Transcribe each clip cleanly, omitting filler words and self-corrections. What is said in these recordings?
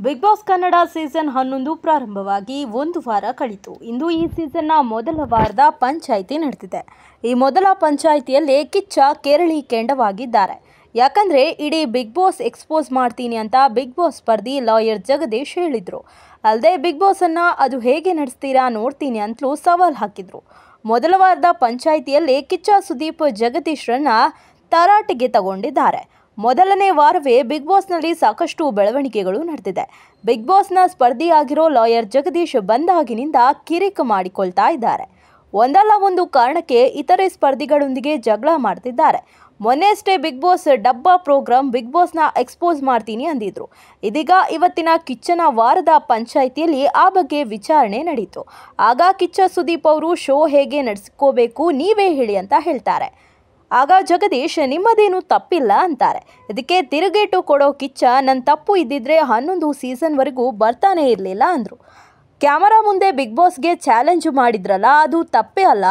Big boss Kannada season 11 ಪ್ರಾರಂಭವಾಗಿ ಒಂದು ವಾರ ಕಳೆಯಿತು. ಇಂದು ಈ ಸೀಸನ್ನ ಮೊದಲ ವಾರದ ಪಂಚಾಯಿತಿ ನಡೆದಿದೆ. ಈ ಮೊದಲ ಪಂಚಾಯಿತಿಯಲ್ಲಿ ಕಿಚ್ಚ ಕೇರಳಿ ಕೆಂಡವಾಗಿದ್ದಾರೆ. ಯಾಕಂದ್ರೆ ಇಡೀ ಬಿಗ್ ಬಾಸ್ ಎಕ್ಸ್ಪೋಸ್ ಮಾಡ್ತೀನಿ ಅಂತ ಬಿಗ್ ಬಾಸ್ ಸ್ಪರ್ಧಿ ಲಾಯರ್ ಜಗದೀಶ್ ಹೇಳಿದ್ರು. ಅಲ್ಲದೆ ಬಿಗ್ ಬಾಸ್ ಅನ್ನ ಅದು ಹೇಗೆ ನಡೆಸ್ತೀರಾ ನೋಡ್ತೀನಿ ಅಂತಲೂ ಸವಾಲ್ ಹಾಕಿದ್ರು. ಮೊದಲ ವಾರದ ಪಂಚಾಯಿತಿಯಲ್ಲಿ ಕಿಚ್ಚ ಸುದೀಪ್ ಜಗದೀಶ್ರನ್ನ ತರಾಟೆಗೆ ತಗೊಂಡಿದ್ದಾರೆ. ಮೊದಲನೇ ವಾರವೇ ಬಿಗ್ ಬಾಸ್ನಲ್ಲಿ ಸಾಕಷ್ಟು ಬೆಳವಣಿಗೆಗಳು ನಡೆದಿದೆ. ಬಿಗ್ ಬಾಸ್ನ ಸ್ಪರ್ಧಿಯಾಗಿರೋ ಲಾಯರ್ ಜಗದೀಶ್ ಬಂದಾಗಿನಿಂದ ಕಿರಿಕ್ ಮಾಡಿಕೊಳ್ತಾ ಇದ್ದಾರೆ. ಒಂದಲ್ಲ ಒಂದು ಕಾರಣಕ್ಕೆ ಇತರೆ ಸ್ಪರ್ಧಿಗಳೊಂದಿಗೆ ಜಗಳ ಮಾಡ್ತಿದ್ದಾರೆ. ಮೊನ್ನೆಯಷ್ಟೇ ಬಿಗ್ ಬಾಸ್ ಡಬ್ಬಾ ಪ್ರೋಗ್ರಾಮ್ ಬಿಗ್ ಬಾಸ್ನ ಎಕ್ಸ್ಪೋಸ್ ಮಾಡ್ತೀನಿ ಅಂದಿದ್ರು. ಇದೀಗ ಇವತ್ತಿನ ಕಿಚ್ಚನ ವಾರದ ಪಂಚಾಯಿತಿಯಲ್ಲಿ ಆ ಬಗ್ಗೆ ವಿಚಾರಣೆ ನಡೆಯಿತು. ಆಗ ಕಿಚ್ಚ ಸುದೀಪ್ ಅವರು ಶೋ ಹೇಗೆ ನಡೆಸ್ಕೋಬೇಕು ನೀವೇ ಹೇಳಿ ಅಂತ ಹೇಳ್ತಾರೆ. ಆಗ ಜಗದೀಶ್ ನಿಮ್ಮದೇನು ತಪ್ಪಿಲ್ಲ ಅಂತಾರೆ. ಇದಕ್ಕೆ ತಿರುಗೇಟು ಕೊಡೋ ಕಿಚ್ಚ ನನ್ನ ತಪ್ಪು ಇದ್ದಿದ್ರೆ 11 ಸೀಸನ್ವರೆಗೂ ಬರ್ತಾನೆ ಇರಲಿಲ್ಲ ಅಂದರು. ಕ್ಯಾಮರಾ ಮುಂದೆ ಬಿಗ್ ಬಾಸ್ಗೆ ಚಾಲೆಂಜ್ ಮಾಡಿದ್ರಲ್ಲ ಅದು ತಪ್ಪೇ ಅಲ್ಲ,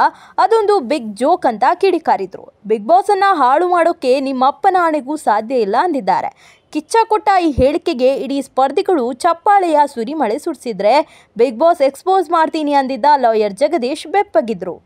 ಅದೊಂದು ಬಿಗ್ ಜೋಕ್ ಅಂತ ಕಿಡಿಕಾರಿದ್ರು. ಬಿಗ್ ಬಾಸನ್ನು ಹಾಳು ಮಾಡೋಕ್ಕೆ ನಿಮ್ಮಪ್ಪನ ಆಣೆಗೂ ಸಾಧ್ಯ ಇಲ್ಲ ಅಂದಿದ್ದಾರೆ. ಕಿಚ್ಚ ಕೊಟ್ಟ ಈ ಹೇಳಿಕೆಗೆ ಇಡೀ ಸ್ಪರ್ಧಿಗಳು ಚಪ್ಪಾಳೆಯ ಸುರಿಮಳೆ ಸುರಿಸಿದ್ರೆ ಬಿಗ್ ಬಾಸ್ ಎಕ್ಸ್ಪೋಸ್ ಮಾಡ್ತೀನಿ ಅಂದಿದ್ದ ಲಾಯರ್ ಜಗದೀಶ್ ಬೆಪ್ಪಗಿದ್ರು.